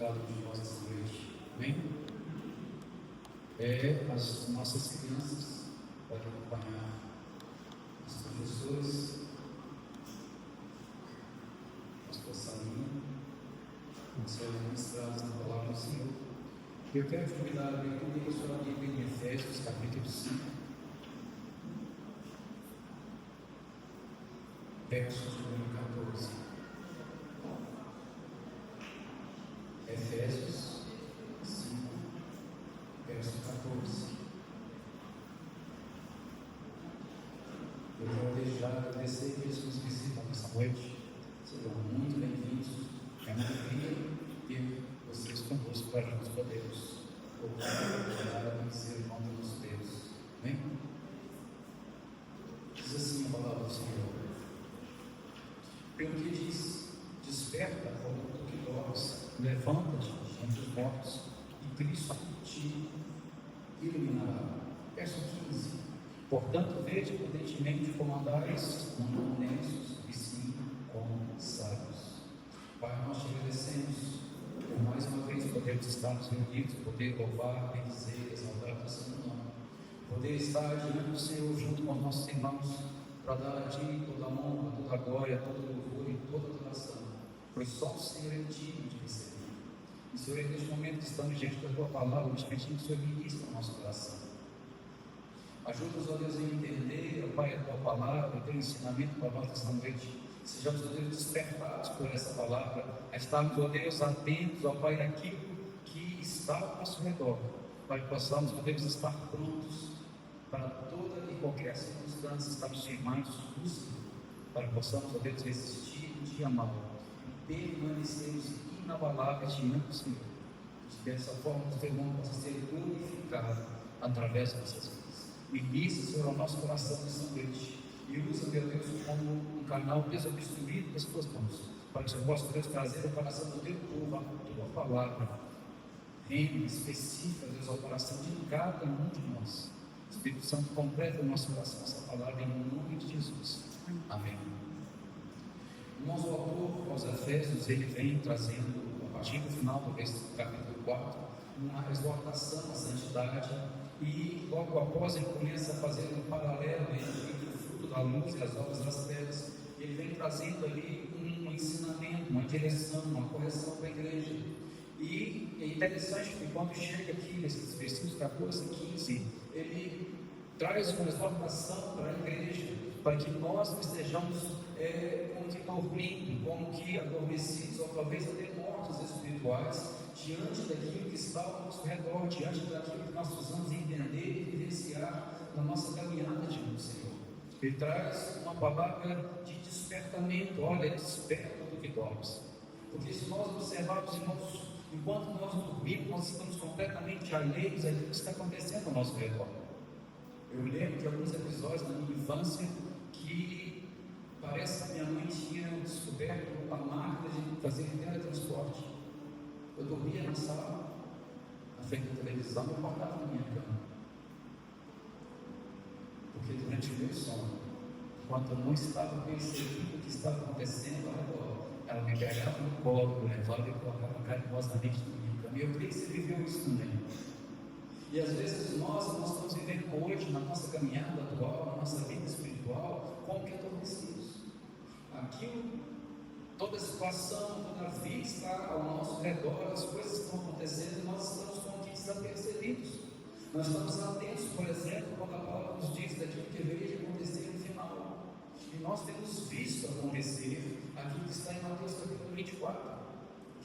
cada um de nós essa noite. Amém? As nossas crianças podem acompanhar os professores, pastor Salinho, que serão ministrados na palavra do Senhor. Eu quero te convidar a abrir comigo a sua Bíblia em Efésios, capítulo 5, verso de número 14. Efésios 5, verso 14. Eu vou deixar agradecer que eles nos visitam nessa noite. Sejam muito bem-vindos. É uma alegria ter vocês conosco para nós podermos ouvir a dizer o nome do nosso Deus. Amém? Diz assim a palavra do Senhor. Pelo que diz: desperta, ó tu que dormes, levanta-te entre os mortos, e Cristo te iluminará. Verso 15. Portanto, vede prudentemente como andais, não como necios, e sim como sábios. Pai, nós te agradecemos por mais uma vez podermos estarmos reunidos, poder louvar, bendizer, exaltar o teu santo nome, poder estar diante do Senhor junto com os nossos irmãos, para dar a Ti toda a honra, toda a glória, todo o louvor e toda a adoração, pois só o Senhor é digno de receber. E Senhor, neste momento estamos diante da Tua palavra, nos pedindo que o Senhor ministre o nosso coração. Ajuda-nos, ó Deus, a entender, ó Pai, a Tua palavra, o Teu ensinamento para nós esta noite. Sejamos, ó Deus, despertados por essa palavra, a estarmos, ó Deus, atentos, ó Pai, naquilo que está ao nosso redor, para que possamos, ó Deus, estar prontos para toda e qualquer circunstância, estarmos firmados no Senhor, para que possamos, ó Deus, resistir no dia mau e permanecermos inabaláveis diante do Senhor. Dessa forma, o Teu nome possa ser glorificado através dessas vidas. Ministra, Senhor, ao nosso coração nessa noite e usa, meu Deus, como um canal desobstruído das Tuas mãos, para que o Senhor possa, Deus, trazer ao coração do Teu povo a Tua palavra, reino específica, Deus, ao coração de cada um de nós. Espírito Santo, completa o nosso coração essa palavra em nome de Jesus. Amém. O nosso autor, aos Efésios, ele vem trazendo, a partir do final do capítulo 4, uma exortação à santidade, e logo após ele começa a fazer um paralelo entre o fruto da luz e as obras das trevas. Ele vem trazendo ali um ensinamento, uma direção, uma correção para a igreja. E é interessante que quando chega aqui nesses versículos 14 e 15, ele traz uma exortação para a igreja, para que nós não estejamos como que dormindo, como que adormecidos, ou talvez até mortos espirituais, diante daquilo que está ao nosso redor, diante daquilo que nós precisamos entender e vivenciar na nossa caminhada diante do Senhor. Ele traz uma palavra de despertamento. Olha, desperta do que dormes. Porque se nós observarmos, irmãos, enquanto nós dormimos, nós estamos completamente alheios àquilo que está acontecendo ao nosso redor. Eu lembro de alguns episódios da minha infância que parece que minha mãe tinha descoberto a máquina de fazer teletransporte. Eu dormia na sala, na frente da televisão, eu acordava na minha cama. Porque durante o meu sono, enquanto eu não estava percebendo o que estava acontecendo ao redor, ela me pegava no colo, me levava e colocava carinhosamente na minha cama. E eu creio que você viveu isso também. E às vezes nós estamos vivendo hoje, na nossa caminhada atual, na nossa vida espiritual, como que adormecidos. Aquilo, toda a situação, toda a vida está ao nosso redor, as coisas estão acontecendo e nós estamos como que desapercebidos. Nós estamos atentos, por exemplo, quando a palavra nos diz daquilo que deveria acontecer no final. E nós temos visto acontecer aquilo que está em Mateus capítulo 24.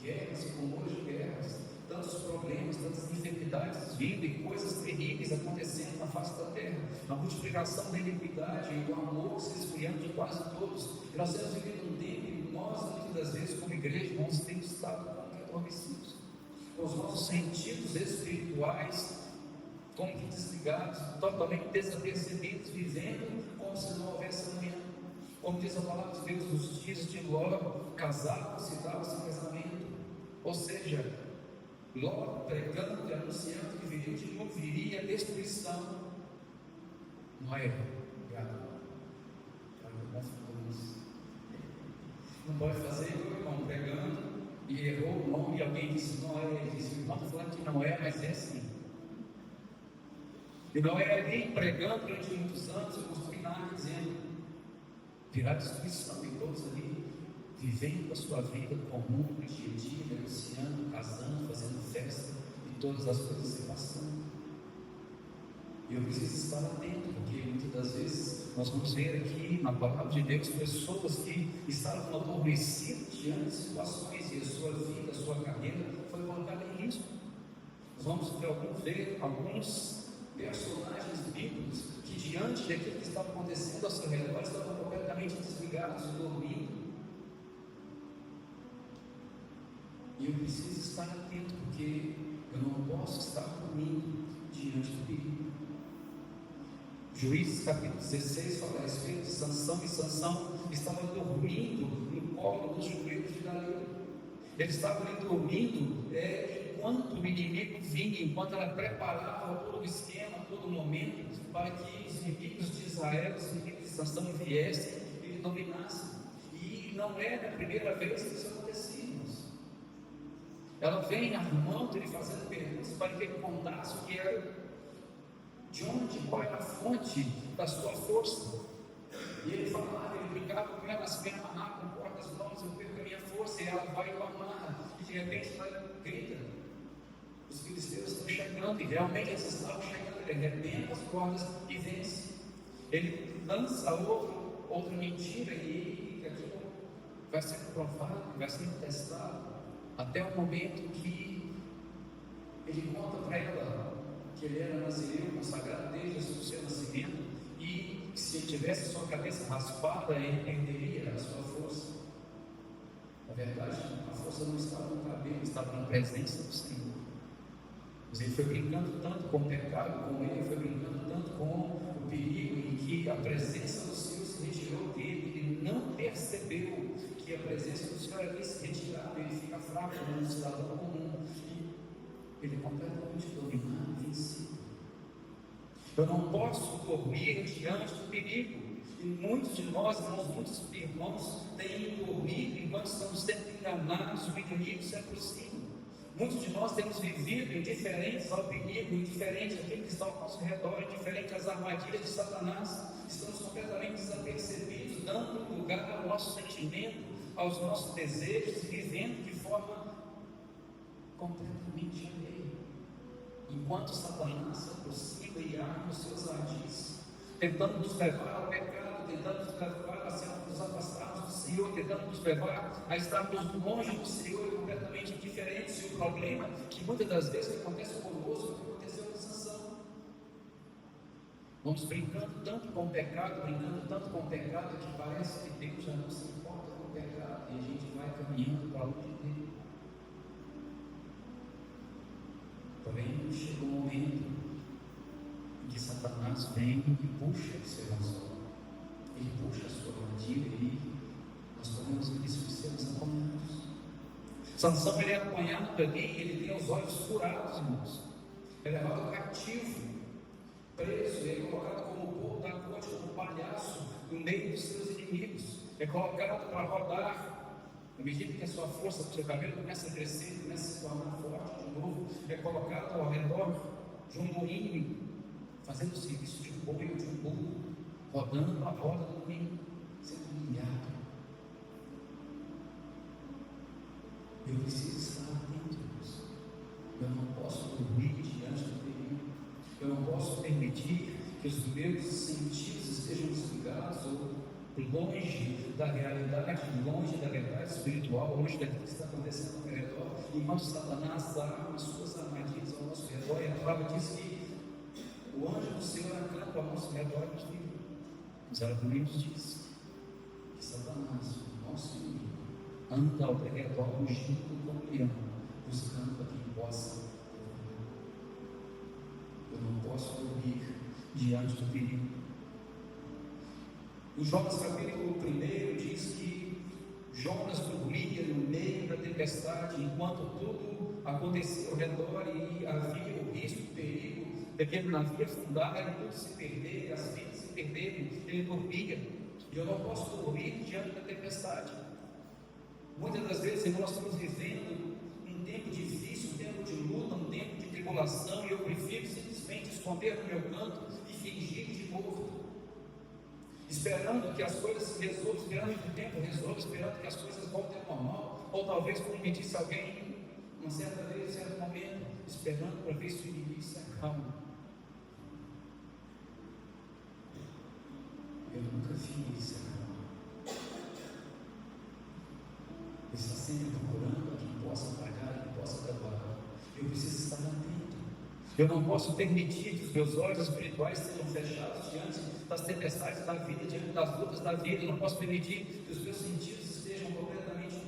Guerras, como hoje guerras, tantos problemas, tantas enfermidades vindo e coisas terríveis acontecendo na face da terra, a multiplicação da iniquidade e do amor se esfriando de quase todos. E nós temos vivido um tempo e nós, muitas das vezes, como igreja, nós temos estado como adormecidos, com os nossos sentidos espirituais como que desligados, totalmente desapercebidos, vivendo como se não houvesse amanhã. Como diz a palavra de Deus, nos dias de Ló, casados e davam-se em casamento. Ou seja, Ló pregando e anunciando que viria a destruição. Noé, obrigado. Não pode fazer, irmão, pregando e errou o nome e a alguém disse Noé, ele disse, não estou falando de Noé, mas é assim. E Noé ali pregando durante muitos anos, eu construí na área dizendo, virá destruição, e todos ali vivendo a sua vida comum, no dia a dia, negociando, casando, fazendo festa, e todas as coisas se passando. E eu preciso estar atento, porque muitas das vezes nós vamos ver aqui na palavra de Deus pessoas que estavam adormecidas diante de situações e a sua vida, a sua carreira foi colocada em risco. Nós vamos ver alguns personagens bíblicos que diante daquilo que estava acontecendo ao seu redor estavam completamente desligados e dormindo. E eu preciso estar atento, porque eu não posso estar dormindo diante do perigo. Juízes capítulo 16 fala a respeito de Sansão, e Sansão estava dormindo no colo dos joelhos de Dalila. Ele estava ali dormindo enquanto o inimigo vinha, enquanto ela preparava todo o esquema, todo o momento, para que os inimigos de Israel, os inimigos de Sansão viessem e lhe dominassem. E não era a primeira vez que isso acontecia, irmãos. Ela vem arrumando ele, fazendo perguntas para que ele contasse o que era. De onde, qual era a fonte da sua força? E ele falava, ele brincava com ela, se me amarrar com cordas novas, eu perco a minha força, e ela vai e o amarra, e de repente ela grita, os filisteus estão chegando, e realmente eles estavam chegando, ele arrebenta as cordas e vence. Ele lança outra mentira, e aquilo vai ser provado, vai ser testado, até o momento que ele conta para ela que ele era nazireu, consagrado desde o seu nascimento, e se ele tivesse sua cabeça raspada, ele perderia a sua força. Na verdade, a força não estava no cabelo, estava na presença do Senhor. Mas ele foi brincando tanto com o pecado, com ele foi brincando tanto com o perigo, em que a presença do Senhor se retirou dele. Ele não percebeu que a presença do Senhor havia se retirado. Ele fica fraco como um cidadão comum. Ele é completamente dominado e vencido. Eu não posso dormir diante do perigo. E muitos de nós, muitos irmãos, têm dormido enquanto estamos sendo enganados, o inimigo se aproxima. Muitos de nós temos vivido indiferentes ao perigo, indiferentes àquilo que está ao nosso redor, indiferentes às armadilhas de Satanás. Estamos completamente desapercebidos, dando lugar ao nosso sentimento, aos nossos desejos, e vivendo de forma completamente alheia. Enquanto Satanás se aproxima e arma os seus ardis, tentando nos levar ao pecado, tentando nos levar a nos afastarmos do Senhor, tentando nos levar a estarmos longe do Senhor, completamente indiferentes. E o problema é que muitas das vezes acontece conosco, o que aconteceu com Sansão. Vamos brincando tanto com o pecado, que parece que Deus já não se importa com o pecado, e a gente vai caminhando para longe dele. Porém, chega um momento em que Satanás vem e puxa o seu anzol, ele puxa a sua armadilha, e nós podemos ver isso de sermos apanhados. Sansão, ele é apanhado ali, ele tem os olhos furados, irmãos. Ele é levado cativo, preso, ele é colocado como povo da corte, como palhaço, no meio dos seus inimigos. É colocado para rodar. À medida que a sua força, o seu cabelo começa a crescer, começa a se tornar forte de novo, é colocado ao redor de um moinho, fazendo o serviço de um boi ou de um burro, rodando a roda do moinho, sendo humilhado. Eu preciso estar atento, Deus. Eu não posso dormir diante do perigo. Eu não posso permitir que os meus sentidos estejam desligados ou longe da realidade, longe da verdade espiritual, longe daquilo que está acontecendo ao redor, enquanto Satanás arma as suas armadilhas ao nosso redor. E a palavra diz que o anjo do Senhor acampa ao nosso redor e nos livra. Mas ela também nos diz que Satanás, o nosso inimigo, anda ao redor rugindo como leão, buscando a quem possa dormir. Eu não posso dormir diante do perigo. O Jonas capítulo 1 diz que Jonas dormia no meio da tempestade, enquanto tudo acontecia ao redor e havia o risco, o perigo daquele navio afundar e tudo se perder, as vidas se perderem. Ele dormia. E eu não posso dormir diante da tempestade. Muitas das vezes nós estamos vivendo um tempo esconder no meu canto e fingir de morto, esperando que as coisas se resolvam, esperando que o tempo resolva, esperando que as coisas voltem ao normal, ou talvez, como me disse alguém, uma certa vez, em certo momento, esperando para ver se o inimigo se acalma. Eu nunca vi ele se acalmar. Ele está sempre procurando a quem possa pagar, a quem possa trabalhar. Eu preciso estar atento. Eu não posso permitir que os meus olhos espirituais sejam fechados diante das tempestades da vida, diante das lutas da vida. Eu não posso permitir que os meus sentidos estejam completamente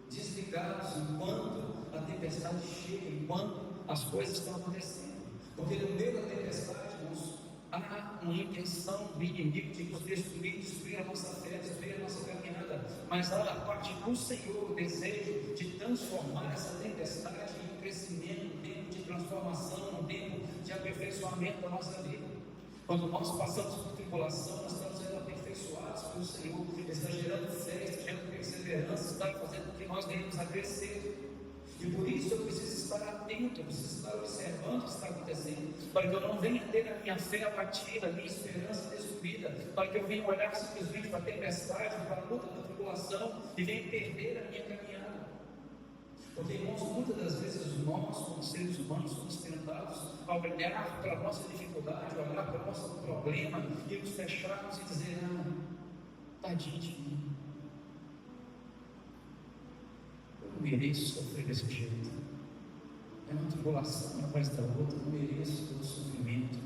desligados enquanto a tempestade chega, enquanto as coisas estão acontecendo. Porque no meio da tempestade, irmãos, há uma intenção do inimigo de nos destruir a nossa fé, destruir a nossa caminhada. Mas há a parte do Senhor o desejo de transformar essa tempestade em um crescimento, um tempo de transformação, um tempo de aperfeiçoamento da nossa vida. Quando nós passamos por tribulação, nós estamos sendo aperfeiçoados pelo Senhor. Ele está gerando fé, está gerando perseverança, está fazendo com que nós venhamos a crescer. E por isso eu preciso estar atento, eu preciso estar observando o que está acontecendo, para que eu não venha ter a minha fé abatida, a minha esperança destruída, para que eu venha olhar simplesmente para a tempestade, para a luta da tribulação e venha perder a minha caminhada. Porque, irmãos, muitas das vezes nós, como seres humanos, somos tentados a olhar para a nossa dificuldade, a olhar para o nosso problema e nos fecharmos e dizer: tadinho de mim. Eu não mereço sofrer desse jeito. É uma tribulação uma atrás da outra. Eu não mereço todo sofrimento.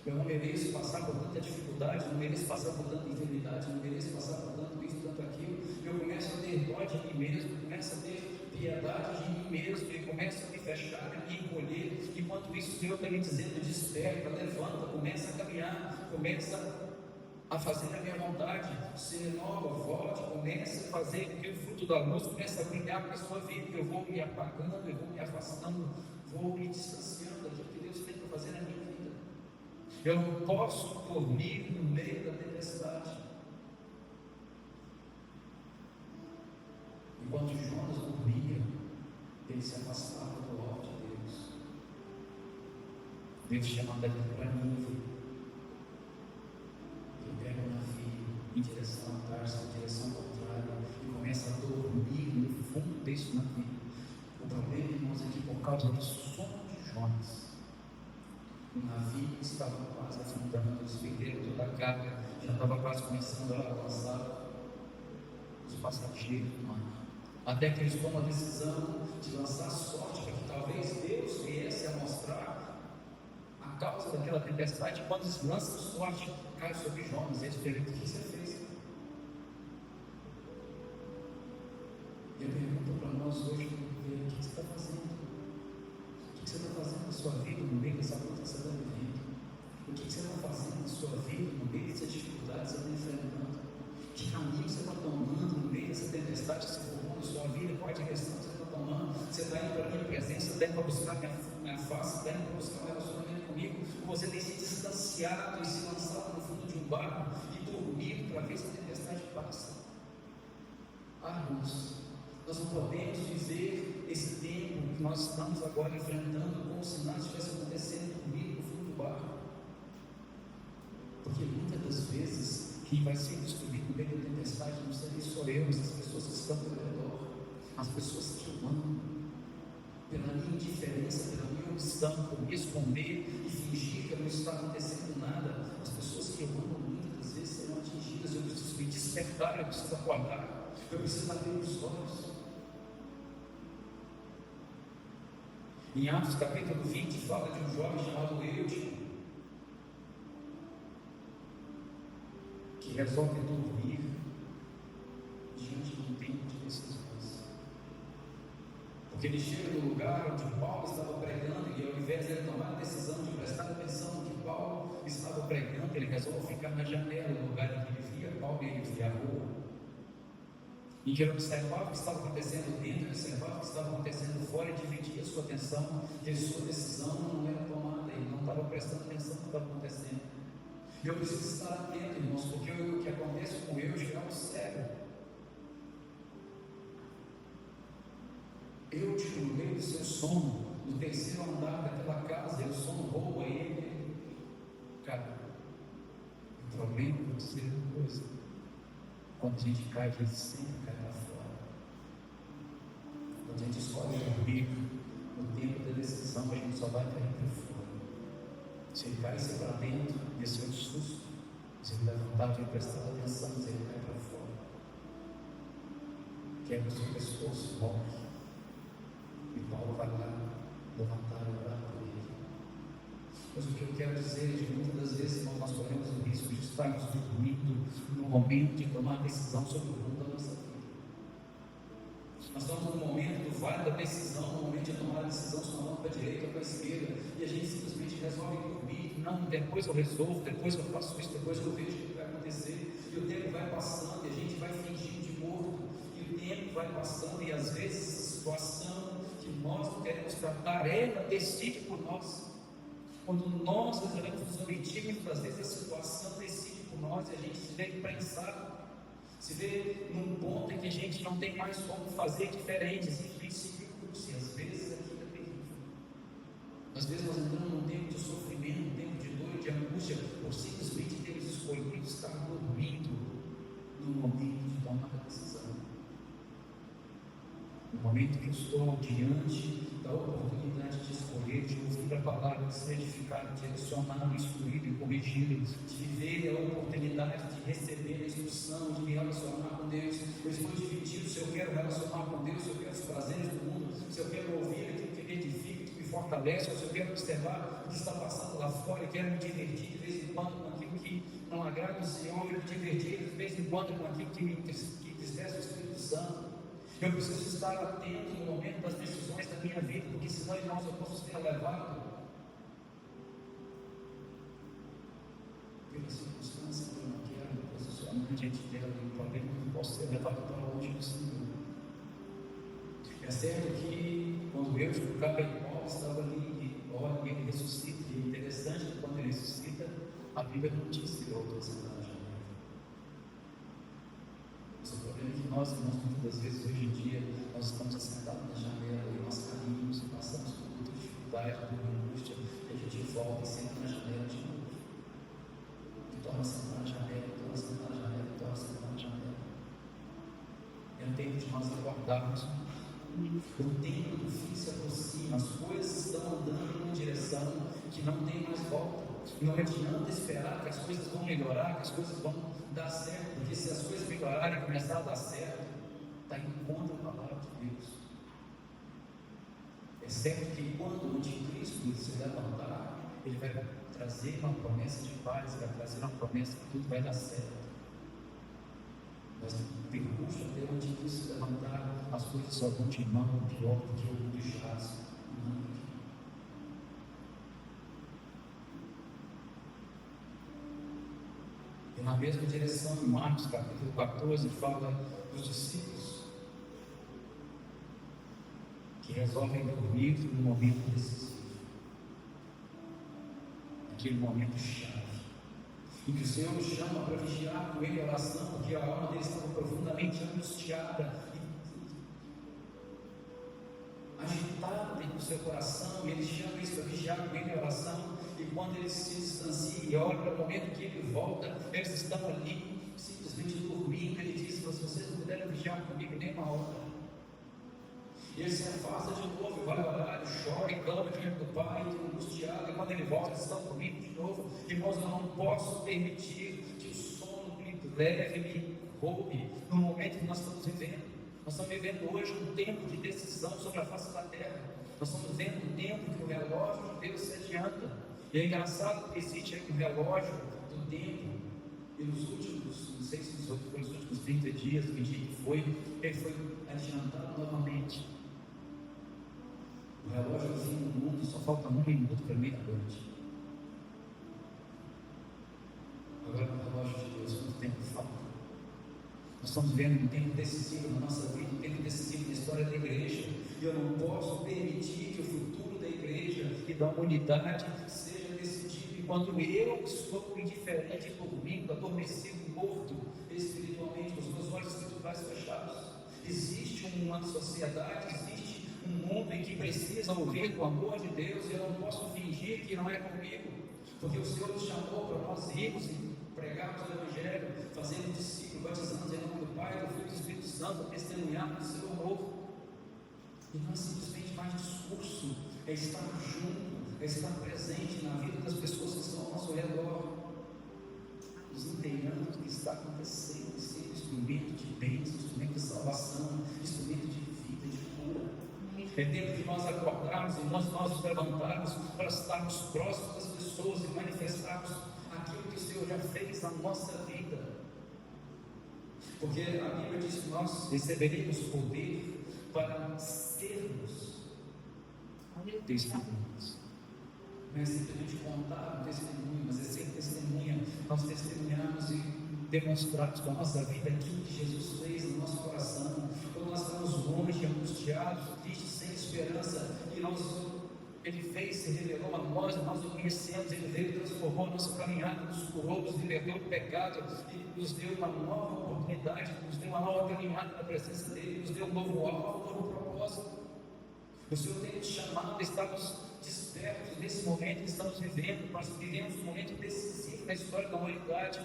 Eu não mereço passar por tanta dificuldade. Eu não mereço passar por tanta enfermidade. Eu não mereço passar por tanto isso, tanto aquilo. Eu começo a ter dó de mim mesmo. Eu começo a ter piedade de mim mesmo. Eu começo a me fechar, a me encolher. Enquanto isso, o Senhor está me dizendo: desperta, levanta, começa a caminhar, começa a fazer a minha vontade, se renova, volte, comece a fazer com que o fruto da luz comece a brilhar com a sua vida. Eu vou me apagando, eu vou me afastando, vou me distanciando daquilo que Deus tem para fazer na minha vida. Eu não posso dormir no meio da tempestade. Enquanto Jonas dormia, ele se afastava do alto de Deus. Deus chamava ele para Nínive. Ele pega o navio em direção a Tarso, em direção contrária, e começa a dormir no fundo desse navio. O problema, irmãos, é que por causa do sono de Jonas, o navio estava quase afundando, os pedreiros toda a carga já estava quase começando a avançar. Os passageiros, até que eles tomam a decisão de lançar sorte para que talvez Deus viesse a mostrar a causa daquela tempestade. Quando eles lançam sorte, cai sobre Jonas. Eles perguntam: o que você fez? E eu pergunto para nós hoje: o que você está fazendo? O que você está fazendo na sua vida no meio dessa luta que você está vivendo? O que você está fazendo na sua vida no meio dessas dificuldades que você está enfrentando? Que caminho você está tomando no meio dessa tempestade que se formou na sua vida? Qual a direção que você está tomando? Você está indo para a minha presença, está indo para buscar minha face, está indo para buscar um relacionamento comigo? Ou você tem se distanciado e se lançado no fundo de um barco e dormido para ver se a tempestade passa? Irmãos, nós não podemos viver esse tempo que nós estamos agora enfrentando como se nada estivesse acontecendo comigo no fundo do barco. Porque muitas das vezes quem vai ser destruído no meio da tempestade não serei só eu, mas as pessoas que estão ao meu redor, as pessoas que eu amo, pela minha indiferença, pela minha opção por me esconder e fingir que não está acontecendo nada. As pessoas que eu amo muitas das vezes serão atingidas. Eu preciso me despertar, eu preciso acordar, eu preciso abrir os olhos. Em Atos capítulo 20 fala de um jovem chamado Eutico, que resolve dormir diante de um tempo de decisões. Porque ele chega no lugar onde Paulo estava pregando, e ao invés de ele tomar a decisão de prestar atenção no que Paulo estava pregando, ele resolve ficar na janela, no lugar em que ele via Paulo e ele via a rua. E que ele observava o que estava acontecendo dentro, observava o que estava acontecendo fora e dividia a sua atenção, e a sua decisão não era tomada, ele não estava prestando atenção no que estava acontecendo. E eu preciso estar atento, irmãos, porque o que acontece com eu é um cego. Eu, no meio do seu sono, no terceiro andar daquela casa, e o sono rouba ele. Cara, o problema é ser uma coisa. Quando a gente cai, a gente sempre cai para fora. Quando a gente escolhe dormir, no tempo da decisão, a gente só vai cair para fora. Se ele caísse para dentro, desceu de susto. Se ele levantar e prestar atenção, se ele cai para fora. Quebra o seu pescoço, morre. E Paulo vai lá levantar e orar por ele. Mas o que eu quero dizer é que muitas das vezes nós corremos o risco de estarmos dormindo no momento de tomar a decisão sobre o rumo da nossa vida. Nós estamos no momento do vale da decisão, no momento de tomar a decisão se nós para a direita ou para a esquerda, e a gente simplesmente resolve dormir. Não, depois eu resolvo, depois eu faço isso, depois eu vejo o que vai acontecer. E o tempo vai passando, e a gente vai fingindo de morto, e o tempo vai passando, e às vezes essa situação que nós não queremos tratar, ela decide por nós. Quando nós resolvemos nos omitir, muitas vezes a situação decide por nós e a gente se vê imprensado, se vê num ponto em que a gente não tem mais como fazer diferente, simplesmente seguir o curso. E às vezes aquilo é terrível. Às vezes nós entramos num tempo de sofrimento, num tempo de dor, de angústia, por simplesmente termos escolhido estar dormindo no momento de tomar a decisão. No momento que eu estou diante da oportunidade de escolher, de ouvir a palavra, de ser edificado, de direcionado, instruído e corrigido, de viver a oportunidade de receber a instrução, de me relacionar com Deus. Eu estou dividido se eu quero relacionar com Deus, se eu quero os prazeres do mundo, se eu quero ouvir aquilo que me edifica, que me fortalece, ou se eu quero observar o que está passando lá fora e quero me divertir de vez em quando com aquilo que não agrada o Senhor, e me divertir de vez em quando com aquilo que entristece o Espírito Santo. Eu preciso estar atento no momento das decisões da minha vida, porque senão, irmãos, eu posso ser levado pela circunstância que eu não quero me posicionar diante dela, e o problema é que eu posso ser levado para longe do Senhor. É certo que quando eu estava em Paulo, estava ali, e olha, ele ressuscita, e é interessante que quando ele ressuscita, a Bíblia não diz que outro sentar na janela. Mas o problema é que nós, irmãos, muitas das vezes, hoje em dia, nós estamos assentados na janela e nós caímos e passamos por muita dificuldade, por angústia, e a gente volta e senta na janela de novo. E torna a sentar na janela, e torna a sentar na janela, e torna a sentar na janela. É um tempo de nós acordarmos. O tempo do fim se aproxima, as coisas estão andando em uma direção que não tem mais volta. Não adianta esperar que as coisas vão melhorar, que as coisas vão dar certo, porque se as coisas melhorarem e começar a dar certo, está indo contra a palavra de Deus. É certo que quando o anticristo se levantar, ele vai trazer uma promessa de paz, vai trazer uma promessa que tudo vai dar certo. Mas o percurso até o anticristo se levantar, as coisas só vão de mal pior do que o mundo jaz. E na mesma direção, em Marcos capítulo 14, fala dos discípulos que resolvem dormir no momento decisivo, aquele momento chave, em que o Senhor nos chama para vigiar com Ele a oração, porque a alma deles estava profundamente angustiada e agitada dentro do seu coração, e Ele chama eles para vigiar com Ele a oração. E quando eles se distanciam e olham para o momento que Ele volta, eles estão ali simplesmente dormindo. Ele diz: se vocês não puderem vigiar comigo nem uma hora. E ele se afasta de novo, vai orar, chora e clama diante do Pai, angustiado. E quando ele volta, eles estão comigo de novo. Irmãos, eu não posso permitir que o sono me leve, me roube no momento que nós estamos vivendo. Nós estamos vivendo hoje um tempo de decisão sobre a face da terra. Nós estamos vivendo um tempo que o relógio de Deus se adianta. E é engraçado que existe aí o relógio do tempo. E nos últimos, não sei se foi nos últimos 30 dias, que dia que foi, ele foi adiantado novamente. O relógio do fim do mundo só falta um minuto para meia-noite. Agora o relógio de Deus, quanto tempo falta? Nós estamos vendo um tempo decisivo na nossa vida, um tempo decisivo na história da igreja. E eu não posso permitir que o futuro da igreja e da humanidade seja decidido enquanto eu estou indiferente, dormindo, adormecido, morto espiritualmente, com os meus olhos espirituais fechados. Existe uma sociedade, existe um um mundo em que precisa ouvir do amor de Deus, e eu não posso fingir que não é comigo, porque o Senhor nos chamou para nós irmos e pregarmos o Evangelho, fazendo discípulos, batizando em nome do Pai, do Filho e do Espírito Santo, testemunhar do seu amor. E não é simplesmente mais discurso, é estar junto, é estar presente na vida das pessoas que estão ao nosso redor, nos inteirando do que está acontecendo, ser instrumento de bênção, instrumento de salvação, instrumento de vida, de cura. É tempo de nós acordarmos e nós nos levantarmos para estarmos próximos das pessoas e manifestarmos aquilo que o Senhor já fez na nossa vida. Porque a Bíblia diz que nós receberemos poder para sermos testemunhas. Não é simplesmente contar um testemunho, mas é ser testemunha. Nós testemunhamos e demonstrarmos com a nossa vida aquilo que Jesus fez no nosso coração. Quando nós estamos longe, angustiados, tristes, sem esperança, e Ele fez, se revelou a nós o conhecemos, Ele veio, transformou a nossa caminhada, nos curou, nos libertou do pecado, e nos deu uma nova oportunidade, nos deu uma nova caminhada na presença dEle, nos deu um novo alvo, um novo propósito. O Senhor tem nos chamado, estamos despertos nesse momento que estamos vivendo. Nós vivemos um momento decisivo na história da humanidade.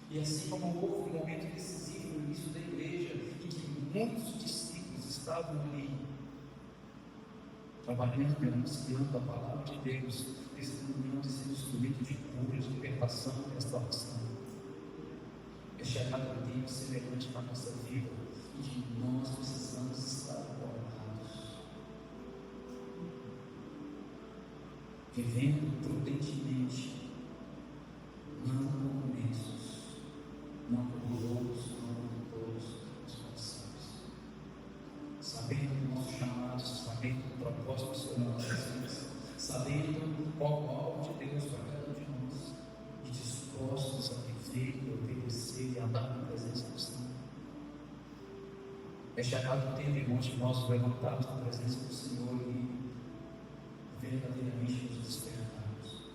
E assim como houve um momento decisivo no início da igreja, em que muitos discípulos estavam ali, trabalhando, anunciando a palavra de Deus, testemunhando esse instrumento de cura, de libertação, de restauração. É chegado a Deus semelhante na nossa vida, e que nós precisamos estar acordados, vivendo prudentemente, não como mensos, não como loucos, não como tolos, responsáveis, sabendo do nosso chamado, sabendo do propósito do Senhor nas nossas vidas, sabendo qual o alvo de Deus para cada um de nós, e dispostos a viver, obedecer e andar na presença do Senhor. É chegado o tempo, irmãos, de nós levantarmos na presença do Senhor e verdadeiramente nos despertarmos.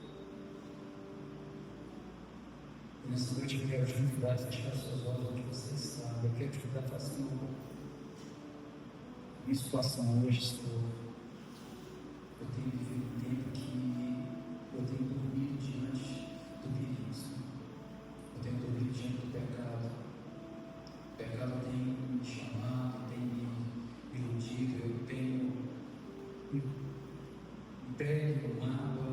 E nessa noite eu quero te convidar a fechar suas olhos onde você está. Eu quero te convidar a falar assim: minha situação hoje estou. Eu tenho vivido um tempo que eu tenho dormido diante do perigo, eu tenho dormido diante do pecado. O pecado tem me chamado, tem me iludido, eu tenho entregue o mapa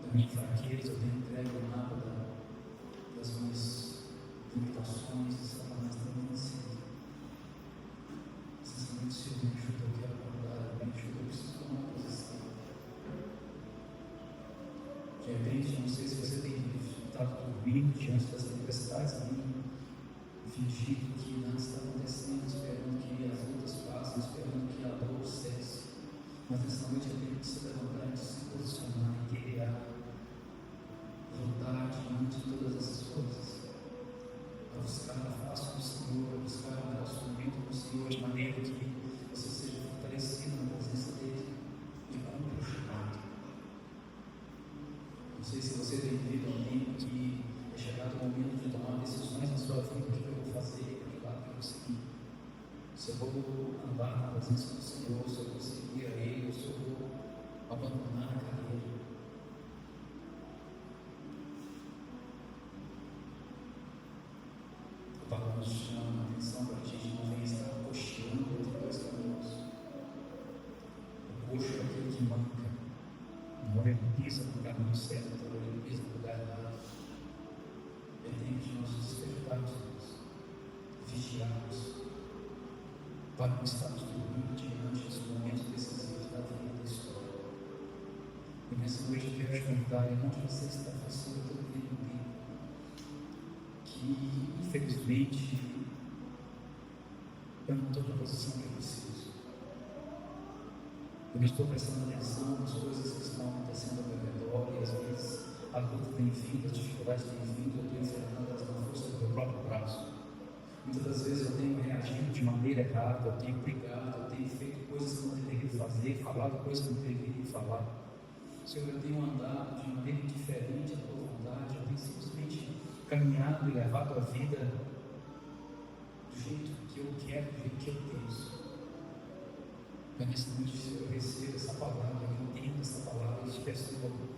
da minha fraqueza, eu tenho entregue o mapa das minhas limitações, de Satanás também assim. Sinceramente, se eu me ajuda, eu quero acordar, me ajuda, eu preciso tomar uma posição. De repente, não sei se você tem estado dormindo diante das tempestades ali, fingindo que nada está acontecendo, esperando que as lutas passem, esperando que a dor cesse. Mas nessa noite eu tenho que se levantar e se posicionar e guerrear, lutar diante de todas essas coisas, para buscar a face do Senhor, para buscar o relacionamento com o Senhor, de maneira que você seja fortalecido na presença dEle e cumpra o chamado. Não sei se você tem vivido um tempo que é chegado o momento de tomar decisões na sua vida: o que eu vou fazer, para que lado eu vou seguir. Se eu vou andar na presença do Senhor, se eu vou seguir a Ele, se eu vou abandonar a carreira. A palavra nos chama a atenção para que a gente não venha estar cocheando entre dois caminhos. O coxo é aquele que manca, não ele pisa no caminho certo, então ele pisa no lugar errado. É tempo de nós despertarmos, vigiarmos, para não estarmos dormindo diante dos momentos decisivos da vida e da história. E nessa noite eu quero te convidar, onde você está passando, eu estou vivendo um tempo que, infelizmente, eu não estou na posição que eu preciso. Eu não estou prestando atenção nas coisas que estão acontecendo ao meu redor, e às vezes a luta tem vindo, as dificuldades têm vindo, eu estou enfrentando elas na força do meu próprio braço. Muitas das vezes eu tenho reagido de maneira errada, eu tenho brigado, eu tenho feito coisas que eu não deveria fazer, falado coisas que eu não deveria falar. Senhor, eu tenho andado de maneira diferente da tua vontade, eu tenho simplesmente caminhado e levado a vida do jeito que eu quero, do jeito que eu penso. Mas nessa noite eu recebo essa palavra, eu entendo essa palavra, e te peço logo.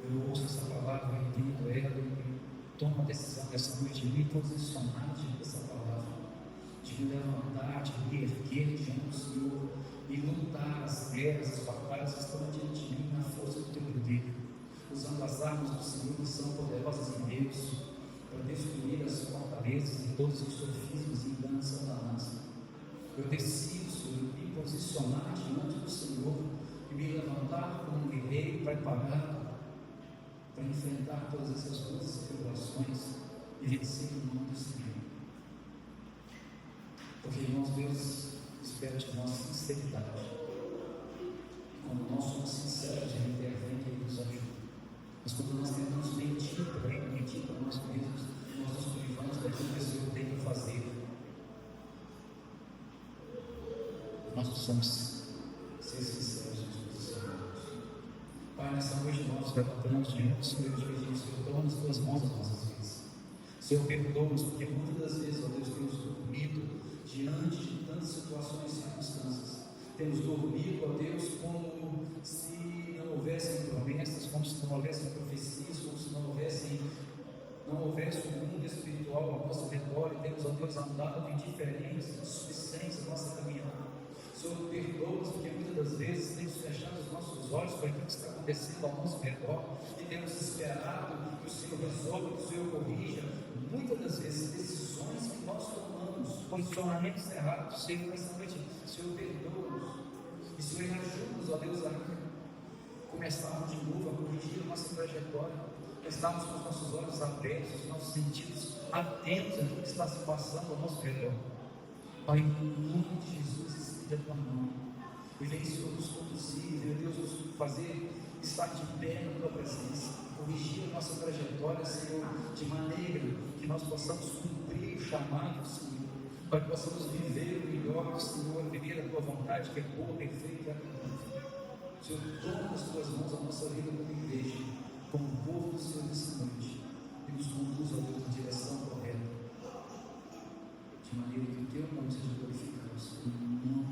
Eu ouço essa palavra, eu entendo ela, e tomo a decisão nessa noite de me posicionar diante dessa palavra, de me levantar, de me erguer diante do Senhor e lutar as guerras, as batalhas que estão diante de mim na força do teu poder, usando as armas do Senhor que são poderosas em Deus, para destruir as fortalezas e todos os sofismas e enganos de Satanás. Eu decido, Senhor, me posicionar diante do Senhor e me levantar como um guerreiro preparado para enfrentar todas essas lutas e tribulações e vencer o nome do Senhor. Porque, irmãos, Deus espera de nós sinceridade. E quando nós somos sinceros, Ele intervém e Ele nos ajuda. Mas quando nós tentamos mentir para Ele, mentir para nós mesmos, nós nos privamos daquilo que o Senhor tem que fazer. Nós precisamos ser sinceros diante do Senhor. Pai, nessa noite nós levantamos diante do Senhor e pedimos, Senhor, toma nas tuas mãos as nossas vidas. Senhor, perdoa-nos, porque muitas das vezes, ó Deus, temos dormido diante de tantas situações e circunstâncias. Temos dormido, ó Deus, como se não houvessem promessas, como se não houvessem profecias, como se não houvesse um mundo espiritual ao nosso redor, e temos, ó Deus, andado indiferentes, insuficientes à nossa caminhada. Senhor, perdoa-nos, porque muitas das vezes temos fechado os nossos olhos para aquilo que está acontecendo ao nosso redor e temos esperado que o Senhor resolva, que o Senhor corrija. Muitas das vezes, decisões que nós tomamos, posicionamentos errados, Senhor, nessa noite, Senhor, perdoa-nos. E Senhor, ajuda-nos, ó Deus, a começarmos de novo a corrigir a nossa trajetória, a estarmos com os nossos olhos abertos, os nossos sentidos atentos àquilo que está se passando ao nosso redor. Pai, em nome de Jesus, estenda a tua mão e vem, Senhor, nos conduzir, meu Deus, nos fazer estar de pé na tua presença, corrigir a nossa trajetória, Senhor, de maneira que nós possamos cumprir o chamado do Senhor, para que possamos viver o melhor do Senhor, viver a tua vontade, que é boa, perfeita e agradável. Senhor, toma nas tuas mãos a nossa vida como igreja, como povo do Senhor nessa noite, e nos conduz, ó Deus, na direção correta, de maneira que o teu nome seja glorificado, Senhor.